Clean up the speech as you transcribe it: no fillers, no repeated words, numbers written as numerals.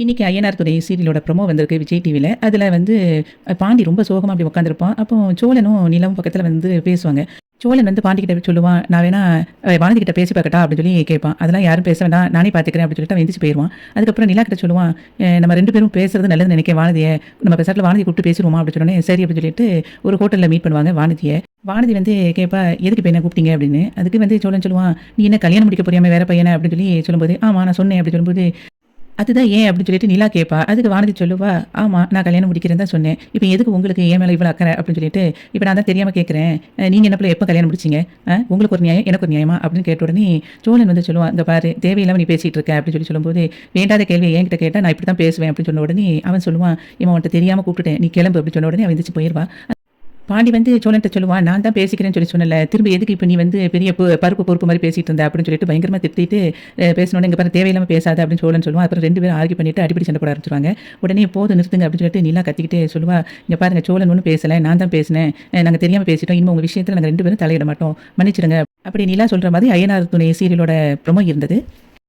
இன்னைக்கு ஐயனார் துணை சீரியலோட ப்ரோமோ வந்திருக்கு விஜய் டிவில. அதுல வந்து பாண்டி ரொம்ப சோகமா அப்படி உட்காந்துருப்பான். அப்போ சோழனும் நிலாவும் பக்கத்துல வந்து பேசுவாங்க. சோழன் வந்து பாண்டி கிட்ட சொல்லுவான், "நான் வேணா வானதி கிட்ட பேசி பார்க்கட்டா?" அப்படின்னு சொல்லி கேட்பான். "அதெல்லாம் யாரும் பேச வேண்டாம், நானே பார்த்துக்கிறேன்" அப்படின்னு சொல்லிட்டு அவன் எந்திரிச்சு போயிருவான். அதுக்கப்புறம் நிலா கிட்ட சொல்லுவான், "நம்ம 2 பேரும் பேசுறது நல்லதுன்னு நினைக்கிறேன் வானதிய. நம்ம பெசாட்ல வானதிய கூப்பிட்டு பேசிருவோமா?" அப்படின்னு சொன்னோனே, சரி அப்படின்னு சொல்லிட்டு ஒரு ஹோட்டல்ல மீட் பண்ணுவாங்க வானதிய. வானதி வந்து கேட்பா, "எதுக்கு இப்ப என்ன கூப்பிட்டீங்க?" அப்படின்னு. அதுக்கு வந்து சோழன் சொல்லுவான், "நீ என்ன கல்யாணம் முடிக்க போறியாமே வேற பையன?" அப்படின்னு சொல்லி சொல்லும்போது, "ஆமா நான் சொன்னேன்" அப்படின்னு சொல்லும்போது, அதுதான் ஏன் அப்படின்னு சொல்லிட்டு நிலா கேட்பா. அதுக்கு வானதி சொல்லுவா, "ஆமா நான் கல்யாணம் முடிக்கிறேன்னு தான் சொன்னேன். இப்ப எதுக்கு உங்களுக்கு என் மேல இவ்வளவு அக்கறை?" அப்படின்னு சொல்லிட்டு, "இப்ப நான் தான் தெரியாம கேட்கிறேன். நீங்க என்ன எப்ப கல்யாணம் முடிச்சீங்க? உங்களுக்கு ஒரு நியாயம், எனக்கு ஒரு நியாயமா?" அப்படின்னு கேட்ட உடனே சோழன் வந்து சொல்லுவான், "இங்க பாரு தேவையில்லாம நீ பேசிட்டு இருக்க" அப்படின்னு சொல்லும்போது, "வேண்டாத கேள்வியை என்கிட்ட கேட்டா நான் இப்படி தான் பேசுவேன்" அப்படின்னு சொன்ன உடனே அவன் சொல்லுவான், "இவன் உன்கிட்ட தெரியாம கூப்பிட்டுட்டேன், நீ கிளம்பு" அப்படின்னு சொன்ன உடனே அவன் எந்திரிச்சு போயிருவா. பாண்டி வந்து சோழன்ட்ட சொல்லுவான், "நான் தான் பேசிக்கிறேன்னு சொல்லி சொன்னேன்ல. திரும்ப எதுக்கு இப்ப நீ வந்து பெரிய பருப்பு பொறுப்பு மாரி பேசிட்டு இருந்த?" அப்படின்னு சொல்லிட்டு பயங்கரமா திட்டிட்டு, பேசினோனே, "இங்க பாரு தேவையில்லாம பேசாத" அப்படின்னு சோழன் சொல்லுவான். அப்புறம் 2 பேரும் ஆர்கியூ பண்ணிட்டு அடிப்படி சண்டை போட ஆரம்பிச்சுருவாங்க. உடனே "போதும் நிறுத்துங்க" அப்படின்னு சொல்லிட்டு நிலா கத்திக்கிட்டே சொல்லுவா, "இங்க பாருங்க சோழன் ஒண்ணும் பேசல. நான் தான் பேசினேன். நாங்க தெரியாம பேசிட்டோம். இனிமே உங்க விஷயத்துல நாங்க 2 பேரும் தலையிட மாட்டோம். மன்னிச்சிடுங்க." அப்படி நிலா சொல்ற மாதிரி ஐயனார் துணை சீரியலோட ப்ரோமோ இருந்தது.